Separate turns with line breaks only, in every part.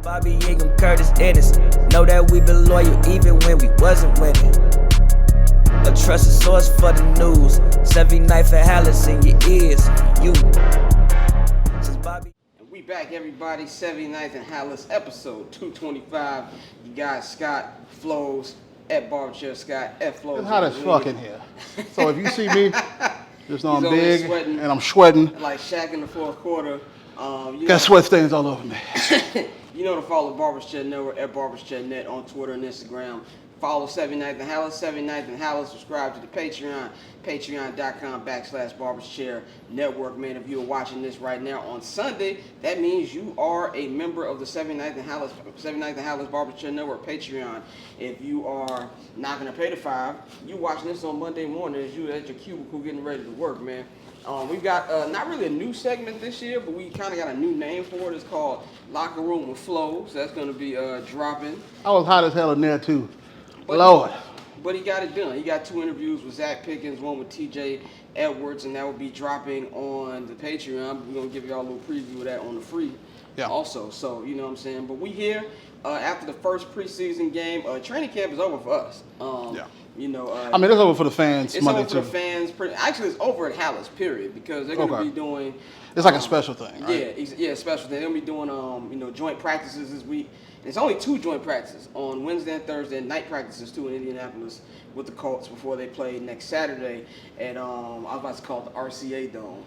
Bobby Ingram, Curtis Ennis. Know that we been loyal even when we wasn't winning. A trusted source for the news. 79th Halas in your ears. You.
And we back, everybody. 79th Halas, episode 225. You guys, Scott, Flows, at Barberchair Scott, at Flows.
It's hot as fuck in here. So if you see me, just know I'm big and I'm sweating.
Like Shaq in the fourth quarter.
Got sweat stains all over me.
You know to follow Barberchair Network at BarberchairNet on Twitter and Instagram. Follow 79th Halas, 79th Halas. Subscribe to the Patreon, patreon.com/Barberchair Network. Man, if you're watching this right now on Sunday, that means you are a member of the 79th Halas Barberchair Network Patreon. If you are not going to pay the $5, you watching this on Monday morning as you at your cubicle getting ready to work, man. We've got not really a new segment this year, but we kind of got a new name for it. It's called Locker Room with Flo. So that's going to be dropping.
I was hot as hell in there too.
But,
Lord.
But he got it done. He got 2 interviews with Zach Pickens, one with TJ Edwards, and that will be dropping on the Patreon. We're going to give y'all a little preview of that on the free also. So, you know what I'm saying? But we here after the first preseason game. Training camp is over for us. You know,
I mean, it's over for the fans.
It's
Monday
over for the fans. Actually, it's over at Halas, period, because they're going to be doing.
It's like a special thing, right?
Yeah, special thing. They're going to be doing, joint practices this week. It's only 2 joint practices on Wednesday and Thursday, and night practices too in Indianapolis with the Colts before they play next Saturday at I was about to call it the RCA Dome.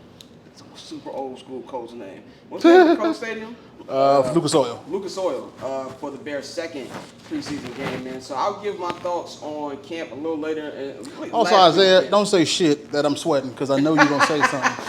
It's a super old school Colts name. What's the name of the Colts Stadium?
Lucas Oil.
Lucas Oil for the Bears' second preseason game, man. So I'll give my thoughts on camp a little later.
Also, Isaiah, don't say shit that I'm sweating because I know you're gonna say something.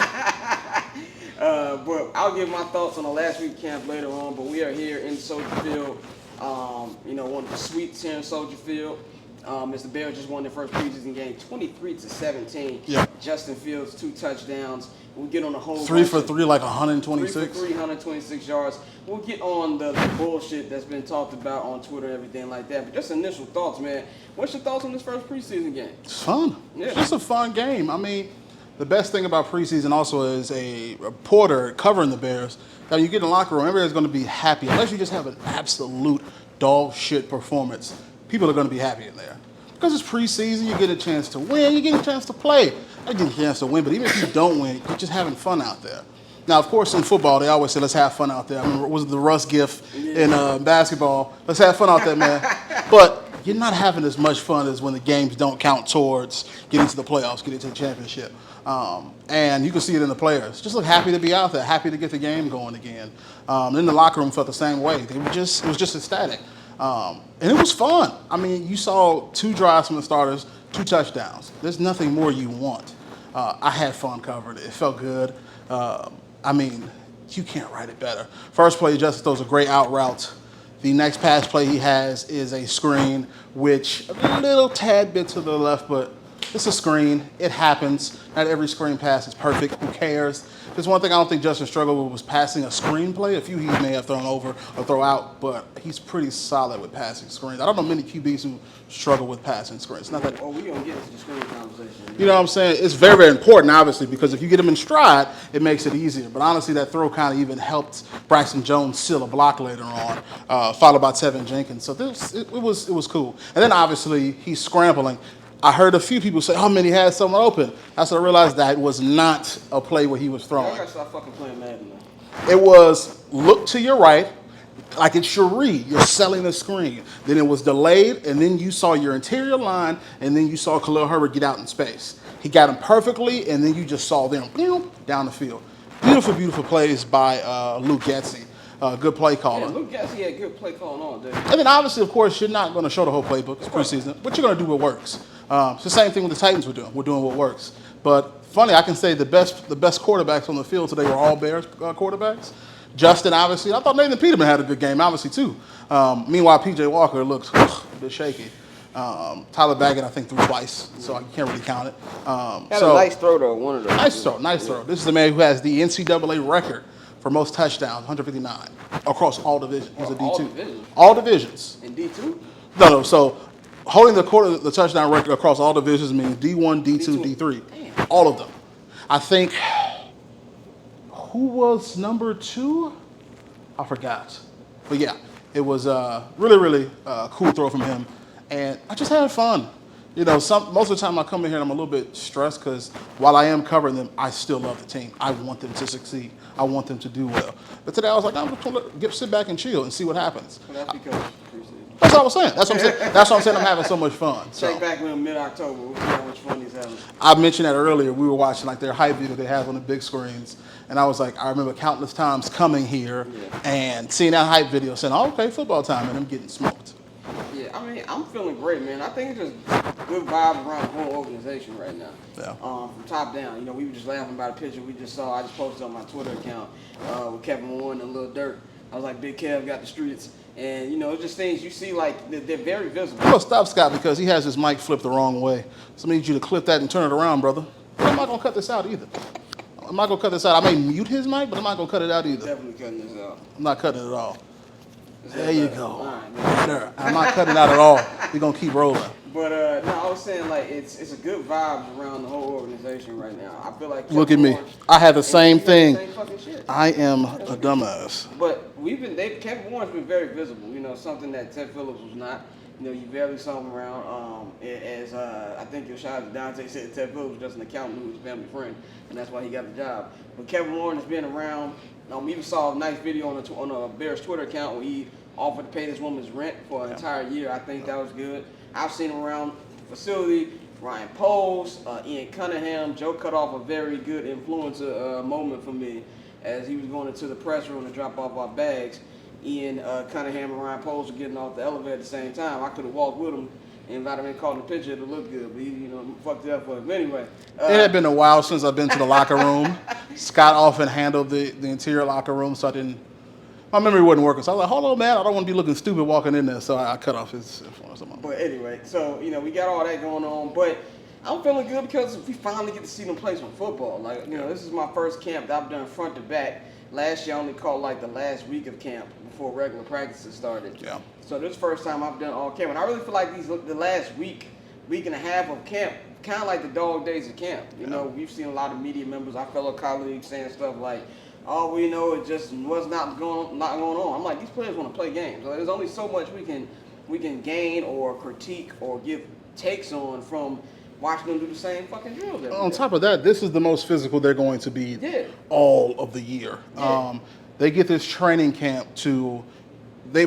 But I'll give my thoughts on the last week camp later on. But we are here in Soldier Field, one of the suites here in Soldier Field. As the Bears just won their first preseason game, 23-17.
Yeah.
Justin Fields, 2 touchdowns. We'll get on the whole
3 for 3, like 126.
3 for 3, 126 yards. We'll get on the bullshit that's been talked about on Twitter and everything like that. But just initial thoughts, man. What's your thoughts on this first preseason game?
It's fun. Yeah. It's just a fun game. I mean, the best thing about preseason also is a reporter covering the Bears. Now, you get in the locker room, everybody's going to be happy. Unless you just have an absolute dog shit performance, people are going to be happy in there. Because it's preseason, you get a chance to win, you get a chance to play. I get a chance to win, but even if you don't win, you're just having fun out there. Now, of course, in football, they always say, let's have fun out there. I remember, was it the Russ gif in basketball? Let's have fun out there, man. But you're not having as much fun as when the games don't count towards getting to the playoffs, getting to the championship. And you can see it in the players. Just look happy to be out there, happy to get the game going again. In the locker room felt the same way. It was just ecstatic. And it was fun. I mean, you saw 2 drives from the starters, 2 touchdowns. There's nothing more you want. I had fun covering it. It felt good. I mean, you can't write it better. First play, Justice throws a great out route. The next pass play he has is a screen, which a little tad bit to the left, but it's a screen. It happens. Not every screen pass is perfect. Who cares? There's one thing I don't think Justin struggled with was passing a screenplay. A few he may have thrown over or throw out, but he's pretty solid with passing screens. I don't know many QBs who struggle with passing screens. Not that.
Oh, we're going to get into the screen conversation.
You know what I'm saying? It's very, very important, obviously, because if you get him in stride, it makes it easier. But honestly, that throw kind of even helped Braxton Jones seal a block later on, followed by Tevin Jenkins. So it was cool. And then obviously he's scrambling. I heard a few people say, he had someone open. That's when I realized that was not a play where he was throwing.
I gotta stop fucking playing Madden, man.
It was look to your right, like it's your read. You're selling the screen. Then it was delayed, and then you saw your interior line, and then you saw Khalil Herbert get out in space. He got him perfectly, and then you just saw them down the field. Beautiful, beautiful plays by Luke Getsy. Good play caller.
Yeah, Luke Getsy had good play calling all day.
And then obviously, of course, you're not going to show the whole playbook. It's preseason, but you're going to do what works. It's the same thing with the Titans were doing. We're doing what works. But funny, I can say the best quarterbacks on the field today were all Bears quarterbacks. Justin, obviously. I thought Nathan Peterman had a good game, obviously, too. Meanwhile, P.J. Walker looked a bit shaky. Tyler Baggett, I think, threw twice, so I can't really count it.
Had a nice throw, though, one of those.
Nice throw. This is the man who has the NCAA record for most touchdowns, 159, across all divisions. He's a D2. All divisions.
In D2?
No. So holding the touchdown record across all divisions means D1, D2, D3.
Damn.
All of them. I think, who was number 2? I forgot. But yeah, It was really, really cool throw from him, and I just had fun. You know, most of the time I come in here and I'm a little bit stressed because while I am covering them, I still love the team. I want them to succeed. I want them to do well. But today I was like, I'm going to sit back and chill and see what happens.
Well, that's because preseason.
That's what I was saying. That's what I'm saying. That's what I'm saying. I'm having so much fun. So.
Check back with him mid-October. We'll see how much fun he's having.
I mentioned that earlier. We were watching like their hype video they have on the big screens, and I was like, I remember countless times coming here and seeing that hype video, saying, "Oh, okay, football time," and I'm getting smoked.
Yeah, I mean, I'm feeling great, man. I think it's just good vibes around the whole organization right now.
Yeah.
From top down. You know, we were just laughing about a picture we just saw. I just posted on my Twitter account with Kevin Warren and Lil Durk. I was like, Big Kev got the streets. And, you know, it's just things you see, like, they're very visible.
Well, stop Scott because he has his mic flipped the wrong way. So I need you to clip that and turn it around, brother. I'm not going to cut this out either. I'm not going to cut this out. I may mute his mic, but I'm not going to cut it out either.
Definitely cutting this out.
I'm not cutting it at all. There you go.
All right, man.
Better. I'm not cutting it out at all. We're going to keep rolling.
But, no, I was saying, like, it's a good vibes around the whole organization right now. I feel like...
Look at me. I have the same thing.
Same fucking shit.
I am a dumbass.
But Kevin Warren's been very visible, you know, something that Ted Phillips was not. You know, you barely saw him around. I think your shout out to Dante said, Ted Phillips was just an accountant who was his family friend, and that's why he got the job. But Kevin Warren has been around. We even saw a nice video on a Bears Twitter account where he offered to pay this woman's rent for an entire year. I think that was good. I've seen him around the facility. Ryan Poles, Ian Cunningham. Joe cut off a very good influencer moment for me as he was going into the press room to drop off our bags. Ian Cunningham and Ryan Poles were getting off the elevator at the same time. I could have walked with him and invited him and called him a picture to look good, but he, you know, fucked it up for him. But anyway.
It had been a while since I've been to the locker room. Scott often handled the interior locker room, so my memory wasn't working. So I was like, hold on, man, I don't want to be looking stupid walking in there. So I cut off his influence.
But anyway, so, you know, we got all that going on. But I'm feeling good because we finally get to see them play some football. Like, you know, this is my first camp that I've done front to back. Last year I only caught like the last week of camp before regular practices started.
Yeah.
So this first time I've done all camp. And I really feel like the last week and a half of camp, kind of like the dog days of camp. You know, we've seen a lot of media members, our fellow colleagues saying stuff like, oh, we know it just was not going on. I'm like, these players want to play games. So there's only so much we can gain or critique or give takes on from watching them do the same fucking drills.
On top of that, this is the most physical they're going to be all of the year.
Yeah.
They get this training camp to.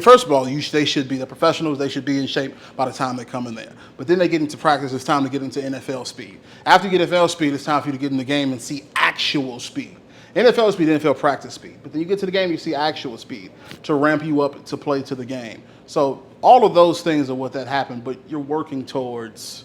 First of all, they should be the professionals. They should be in shape by the time they come in there. But then they get into practice. It's time to get into NFL speed. After you get NFL speed, it's time for you to get in the game and see actual speed. NFL speed, NFL practice speed. But then you get to the game, you see actual speed to ramp you up to play to the game. So all of those things are what that happened, but you're working towards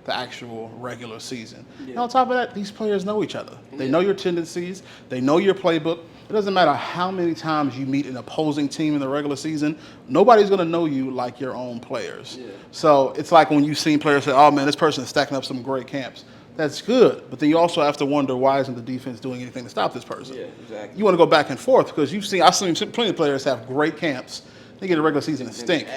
the actual regular season. Yeah. And on top of that, these players know each other. They know your tendencies. They know your playbook. It doesn't matter how many times you meet an opposing team in the regular season. Nobody's going to know you like your own players. Yeah. So it's like when you've seen players say, oh, man, this person is stacking up some great camps. That's good, but then you also have to wonder, why isn't the defense doing anything to stop this person?
Yeah, exactly.
You want to go back and forth because I've seen plenty of players have great camps. They get a regular season and stink.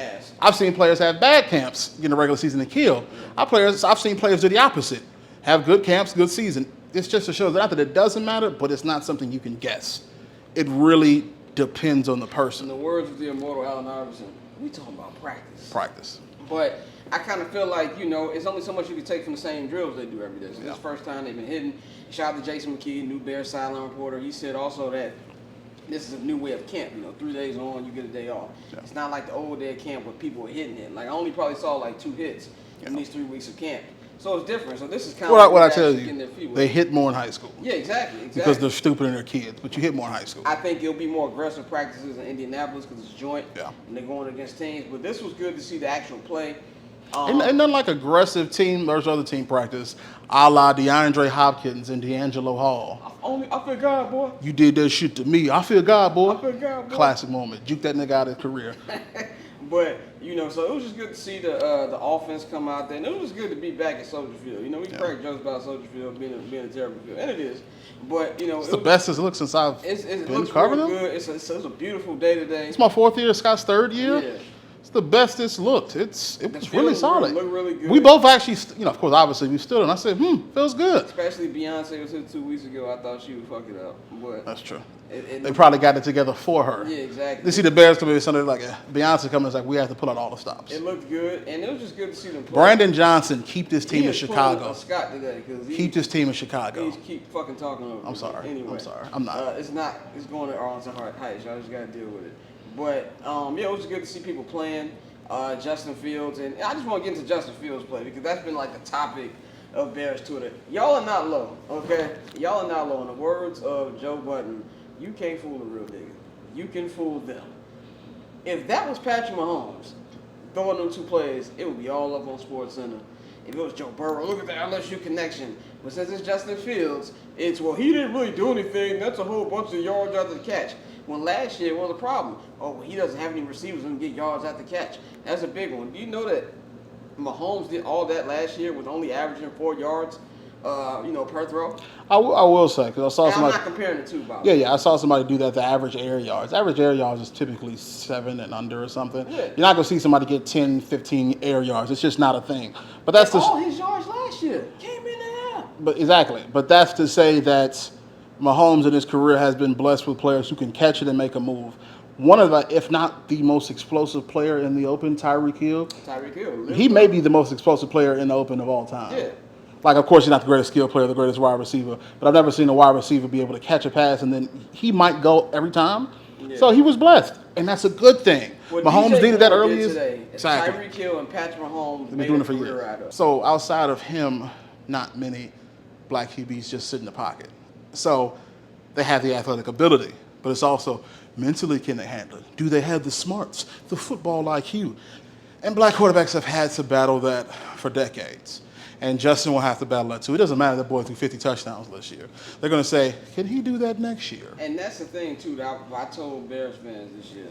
I've seen players have bad camps, get a regular season and kill. I've seen players do the opposite, have good camps, good season. It's just to show that it doesn't matter, but it's not something you can guess. It really depends on the person.
In the words of the immortal Allen Iverson, we talking about practice.
Practice.
But I kind of feel like, you know, it's only so much you can take from the same drills they do every day. So this first time they've been hitting. Shout out to Jason McKee, new Bears sideline reporter. He said also that this is a new way of camp. You know, 3 days on, you get a day off. Yeah. It's not like the old day of camp where people were hitting it. Like, I only probably saw like 2 hits in these 3 weeks of camp. So it's different. So this is kind of
what I tell you. They hit more in high school.
Yeah, exactly.
Because they're stupid and they're kids. But you hit more in high school.
I think it'll be more aggressive practices in Indianapolis because it's joint.
Yeah.
And they're going against teams. But this was good to see the actual play.
And nothing like aggressive team versus other team practice, a la DeAndre Hopkins and D'Angelo Hall.
I feel God, boy.
You did that shit to me. I feel God, boy.
I feel God, boy.
Classic moment. Juke that nigga out of his career.
But, you know, so it was just good to see the offense come out there. And it was good to be back at Soldier Field. You know, we crack jokes about Soldier Field being a terrible field. And it is. But, you know.
It's the best it's looked since I've been covering them.
Good. It was a beautiful day today.
It's my 4th year. Scott's 3rd year.
Yeah.
It's the best it's looked. It was really solid.
Looked really good.
We both actually, you know, of course, obviously we stood and I said, feels good.
Especially Beyonce was here 2 weeks ago. I thought she would fuck it up. But
that's true. They probably got it together for her.
Yeah, exactly.
You see the Bears come in Sunday like Beyonce coming. It's like we have to pull out all the stops.
It looked good, and it was just good to see them play.
Brandon Johnson, keep this team in
He
Chicago.
Scott today
Keep this team in Chicago.
He keep fucking talking over.
I'm sorry.
Anyway,
I'm sorry. I'm not.
It's not. It's going to Arlington Heights. Y'all just gotta deal with it. But yeah, it was good to see people playing. Justin Fields, and I just want to get into Justin Fields' play because that's been like the topic of Bears Twitter. Y'all are not low, okay? Y'all are not low. In the words of Joe Budden, you can't fool a real nigga. You can fool them. If that was Patrick Mahomes throwing them two plays, it would be all up on SportsCenter. If it was Joe Burrow, look at the LSU connection. But since it's Justin Fields, it's, well, he didn't really do anything. That's a whole bunch of yards after the catch. When last year was a problem. Oh, well, he doesn't have any receivers who can get yards after the catch. That's a big one. Do you know that Mahomes did all that last year with only averaging 4 yards, per throw?
I will say, because I saw somebody.
I'm not comparing the two, by the way.
Yeah, I saw somebody do that. The average air yards. Average air yards is typically 7 and under or something.
Yeah.
You're not gonna see somebody get 10, 15 air yards. It's just not a thing. But that's
all his yards last year came in the air.
But exactly. But that's to say that Mahomes in his career has been blessed with players who can catch it and make a move. One of the, if not the most explosive player in the open, Tyreek Hill. He may be the most explosive player in the open of all time.
Yeah.
Like, of course, he's not the greatest skill player, the greatest wide receiver, but I've never seen a wide receiver be able to catch a pass and then he might go every time. Yeah. So he was blessed, and that's a good thing.
What
Mahomes needed that early.
Exactly. Tyreek Hill and Patrick Mahomes made
doing
a
it for
career
years.
out of.
So outside of him, not many black QBs just sit in the pocket. So they have the athletic ability, but it's also mentally, can they handle it? Do they have the smarts, the football IQ? And black quarterbacks have had to battle that for decades. And Justin will have to battle that too. It doesn't matter that boy threw 50 touchdowns this year. They're going to say, can he do that next year?
And that's the thing too that I told Bears fans this year.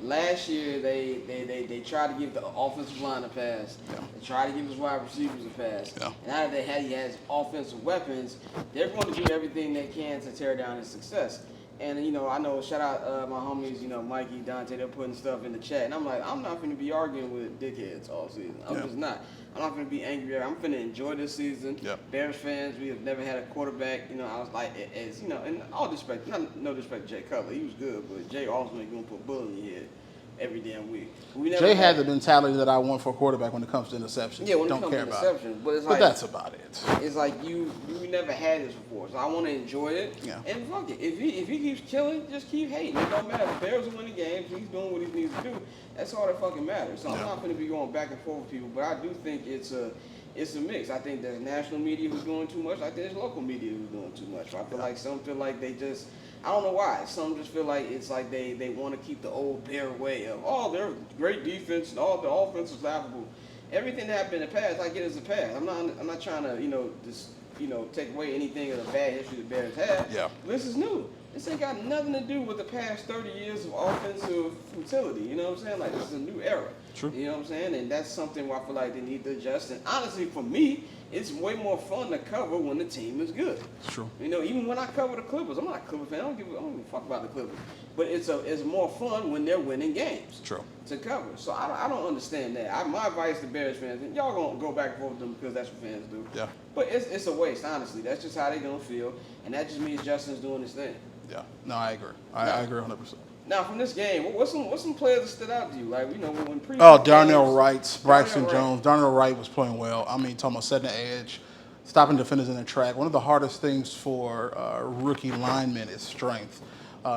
Last year they tried to give the offensive line a pass. Yeah. They tried to give his wide receivers a pass. Yeah. And now that he has offensive weapons, they're going to do everything they can to tear down his success. And, I know, shout out my homies, Mikey, Dante, they're putting stuff in the chat. And I'm like, I'm not going to be arguing with dickheads all season. I'm just not. I'm not going to be angry. I'm going to enjoy this season. Yep. Bears fans, we have never had a quarterback. I was like, in all respect, no disrespect to Jay Cutler. He was good, but Jay also ain't going to put bullet in your head every damn week. Jay
had the mentality that I want for a quarterback when it comes to interceptions.
Yeah, when it comes to interceptions.
But that's about it.
It's like you never had this before, so I want to enjoy it. Yeah. And fuck it. If he keeps killing, just keep hating. It don't matter. The Bears are winning games. He's doing what he needs to do. That's all that fucking matters. So I'm not going to be going back and forth with people, but I do think it's a mix. I think there's national media who's doing too much. I think there's local media who's doing too much. I feel like some feel like they just, I don't know why. Some just feel like it's like they want to keep the old Bear way of, they're great defense and all the offense is laughable. Everything that happened in the past, I get as a past. I'm not trying to take away anything of the bad history the Bears have. Yeah. This is new. This ain't got nothing to do with the past 30 years of offensive futility. You know what I'm saying? Like, this is a new era. True. You know what I'm saying? And that's something where I feel like they need to adjust. And honestly, for me, it's way more fun to cover when the team is good. It's true. Even when I cover the Clippers, I'm not a Clipper fan. I don't give a fuck about the Clippers. But it's more fun when they're winning games. True. To cover. So I don't understand that. My advice to Bears fans, and y'all gonna go back and forth with them because that's what fans do. Yeah. But it's a waste, honestly. That's just how they gonna feel, and that just means Justin's doing his thing. Yeah. No, I agree. I agree 100%. Now, from this game, what's some players that stood out to you? Like, when preseason
Darnell Wright, Braxton Jones. Darnell Wright was playing well. Talking about setting the edge, stopping defenders in the track. One of the hardest things for rookie linemen is strength.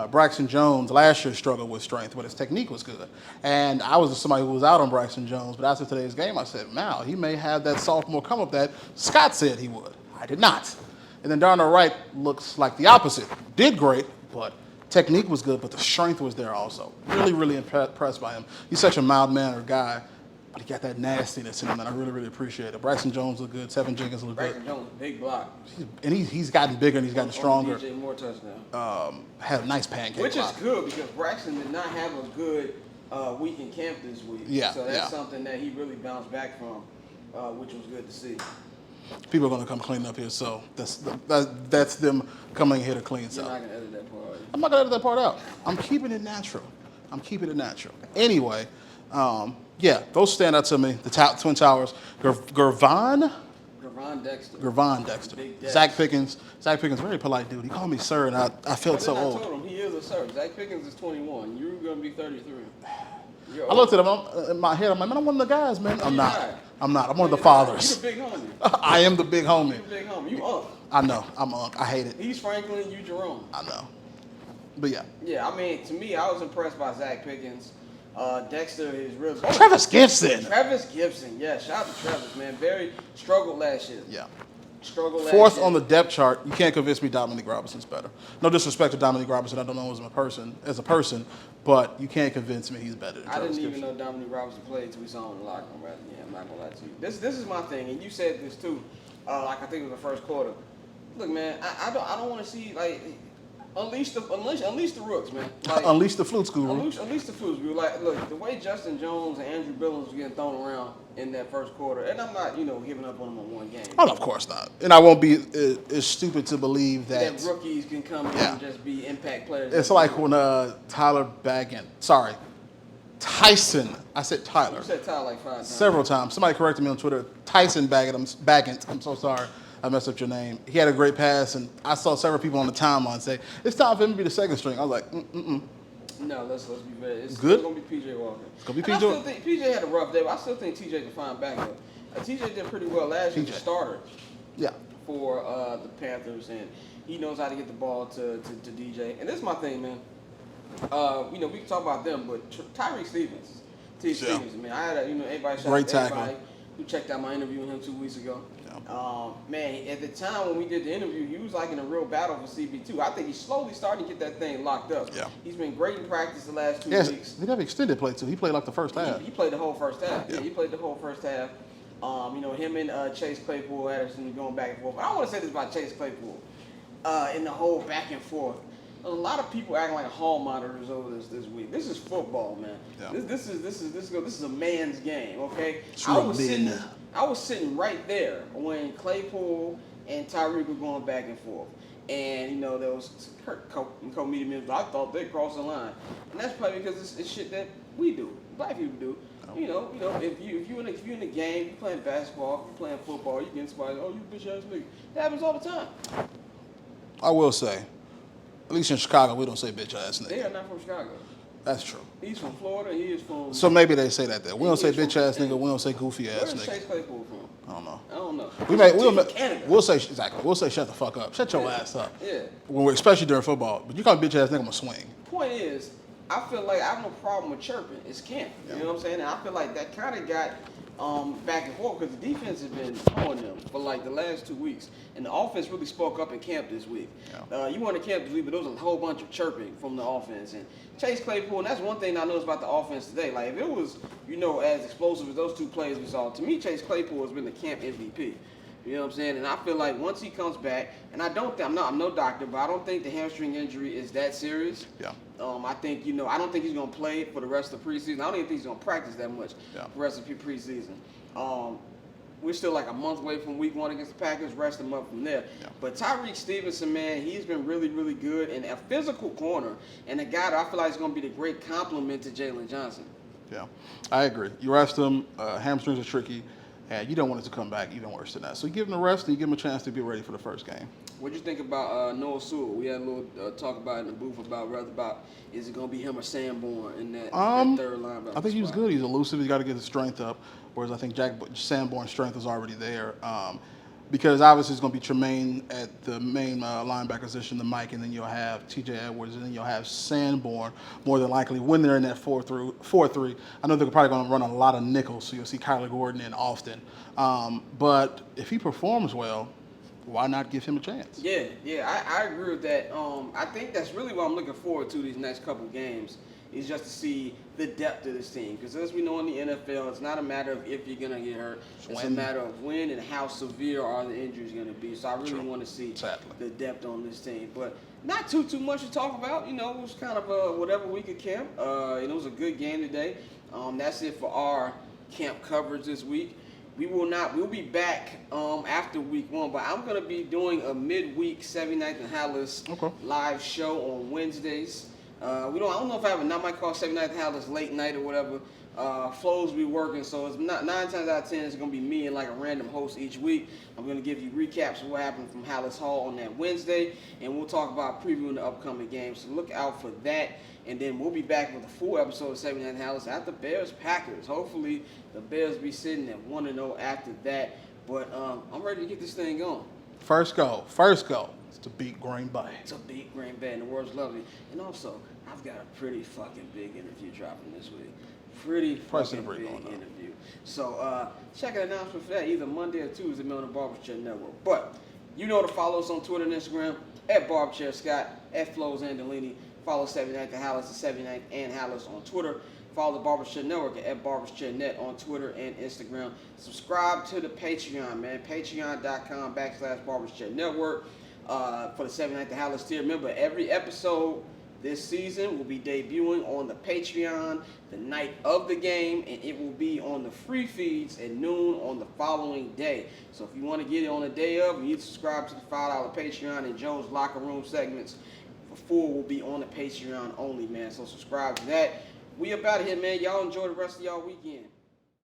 Braxton Jones last year struggled with strength, but his technique was good. And I was somebody who was out on Braxton Jones, but after today's game, I said, "Wow, he may have that sophomore come up that Scott said he would." I did not. And then Darnell Wright looks like the opposite. Did great, but technique was good, but the strength was there also. Really, really impressed by him. He's such a mild-mannered guy, but he got that nastiness in him that I really, really appreciate it. Braxton Jones looked good. Tevin Jenkins looked good.
Braxton Jones, big block.
And he's gotten bigger and he's gotten stronger.
DJ Moore touchdown.
Had a nice pancake
Which
block.
is good because Braxton did not have a good week in camp this week. Yeah, so that's something that he really bounced back from, which was good to see.
People are going to come clean up here, so that's them coming here to clean
stuff. You're not going to edit that part out.
I'm not going to edit that part out. I'm keeping it natural. Anyway, those stand out to me. The Twin Towers. Gervon Dexter. Zach Pickens, very polite dude. He called me sir, and I felt so old.
I told him he a search. Zach Pickens is 21. You're going to be 33.
I looked at him in my head. I'm like, man, I'm one of the guys, man. I'm not. I'm one of the fathers.
You the big homie.
I am the big homie.
You the big homie. You Unc.
I know. I'm Unc. I hate it.
He's Franklin. You Jerome.
I know. But yeah.
Yeah, I mean, to me, I was impressed by Zach Pickens. Dexter is really.
Travis Gibson.
Travis Gibson. Yeah, shout out to Travis, man. Very struggled last year.
Yeah.
Struggled last
Fourth
year.
on the depth chart. You can't convince me Dominique Robinson's better. No disrespect to Dominique Robinson. I don't know him as a person, but you can't convince me he's better than
I
Travis
didn't
Gibson.
even know Dominique Robinson played until we saw him in the locker room. Right? Yeah, I'm not gonna lie to you. This is my thing, and you said this too. Like I think it was the first quarter. Look, man, I don't want to see like unleash the rooks, man. Like,
Unleash the flute school.
Unleash the flute school. Like, look, the way Justin Jones and Andrew Billings were getting thrown around in that first quarter, and I'm not, giving up on them on one game.
Oh, of course not. And I won't be as stupid to believe that
rookies can come in and just be impact players.
It's like when Tyson. I said Tyler.
You said Tyler like 5 times.
Several times. Somebody corrected me on Twitter. Tyson Baggett. I'm so sorry. I messed up your name. He had a great pass, and I saw several people on the timeline say, it's time for him to be the second string. I was like,
No, let's be fair. It's
good.
going to be PJ Walker.
It's going to be
I
PJ.
still think PJ had a rough day, but I still think TJ can find backup. TJ did pretty well last year as a starter.
Yeah.
For the Panthers, and he knows how to get the ball to DJ. And this is my thing, man. We can talk about them, but Tyreek Stevens. Stevens, man. I had everybody shout out to everybody who checked out my interview with him 2 weeks ago. Man, at the time when we did the interview, he was like in a real battle for CB2. I think he's slowly starting to get that thing locked up.
Yeah.
He's been great in practice the last 2 weeks.
He have extended play too. He played like the first half.
He played the whole first half.
Yeah,
he played the whole first half. Him and Chase Claypool had some going back and forth. But I want to say this about Chase Claypool in the whole back and forth. A lot of people acting like hall monitors over this week. This is football, man. Yeah. This is a man's game. Okay. I was sitting right there when Claypool and Tyreek were going back and forth. And, there was co-media members, I thought they'd cross the line. And that's probably because it's shit that we do, black people do. If you're in a game, you're playing basketball, you're playing football, you get somebody, oh, you bitch ass nigga. That happens all the time.
I will say, at least in Chicago, we don't say bitch ass nigga.
They are not from Chicago.
That's true.
He's from Florida. He is from.
So maybe they say that there. We don't say bitch ass nigga. We don't say goofy ass nigga.
Where's Chase Claypool from?
I don't know.
I don't know.
We'll say exactly. We'll say shut the fuck up. Shut your ass up.
Yeah.
Especially during football. But you call me bitch ass nigga, I'm gonna swing.
Point is, I feel like I have no problem with chirping. It's camp. You know what I'm saying? And I feel like that kind of got back and forth because the defense has been throwing them for like the last 2 weeks, and the offense really spoke up in camp this week. Yeah. You weren't in camp this week, but there was a whole bunch of chirping from the offense. And Chase Claypool, and that's one thing I noticed about the offense today. Like if it was, as explosive as those two plays we saw, to me Chase Claypool has been the camp MVP. You know what I'm saying? And I feel like once he comes back, and I'm no doctor, but I don't think the hamstring injury is that serious.
Yeah.
I think, I don't think he's going to play for the rest of the preseason. I don't even think he's going to practice that much for the rest of the preseason. We're still like a month away from week 1 against the Packers, rest him up from there. Yeah. But Tyreek Stevenson, man, he's been really, really good and a physical corner and a guy that I feel like is going to be the great compliment to Jalen Johnson.
Yeah, I agree. You rest him, hamstrings are tricky, and you don't want it to come back even worse than that. So you give him a rest and you give him a chance to be ready for the first game.
What do you think about Noah Sewell? We had a little talk about in the booth about is it going to be him or Sanborn in that third linebacker?
I think he was good. He's elusive. He's got to get his strength up, whereas I think Sanborn's strength is already there. Because obviously it's going to be Tremaine at the main linebacker position, the Mike, and then you'll have T.J. Edwards, and then you'll have Sanborn more than likely when they're in that 4-3. I know they're probably going to run a lot of nickels, so you'll see Kyler Gordon in Austin. But if he performs well, why not give him a chance?
Yeah, I agree with that. I think that's really what I'm looking forward to these next couple games is just to see the depth of this team. Because as we know in the NFL, it's not a matter of if you're going to get hurt. It's a matter of when and how severe are the injuries going to be. So I really want to see the depth on this team. But not too much to talk about. It was kind of whatever week of camp. It was a good game today. That's it for our camp coverage this week. We'll be back after week 1, but I'm going to be doing a midweek 79th Halas live show on Wednesdays. I don't know if I might call 79th Halas late night or whatever. Flows be working, so it's not 9 times out of 10 it's gonna be me and like a random host each week. I'm gonna give you recaps of what happened from Halas Hall on that Wednesday, and we'll talk about previewing the upcoming games. So look out for that, and then we'll be back with a full episode of 79th Halas after Bears Packers. Hopefully the Bears be sitting at 1-0 after that, but I'm ready to get this thing going.
First goal is to beat Green Bay.
To beat Green Bay, and the world's lovely. And also, I've got a pretty fucking big interview dropping this week. Pretty fucking big interview. So check an announcement for that either Monday or Tuesday on the Barberchair Network. But you know to follow us on Twitter and Instagram at Barberchair Scott, at Flows Andolini. Follow 79th Halas, the 79th and Halas on Twitter. Follow the Barberchair Network at BarberchairNet on Twitter and Instagram. Subscribe to the Patreon, man. Patreon.com/Barberchair Network for the 79th Halas tier. Remember, every episode this season will be debuting on the Patreon the night of the game, and it will be on the free feeds at noon on the following day. So if you want to get it on the day of, you need to subscribe to the $5 Patreon, and Joe's Locker Room segments for $4 will be on the Patreon only, man. So subscribe to that. We about here, man. Y'all enjoy the rest of y'all weekend.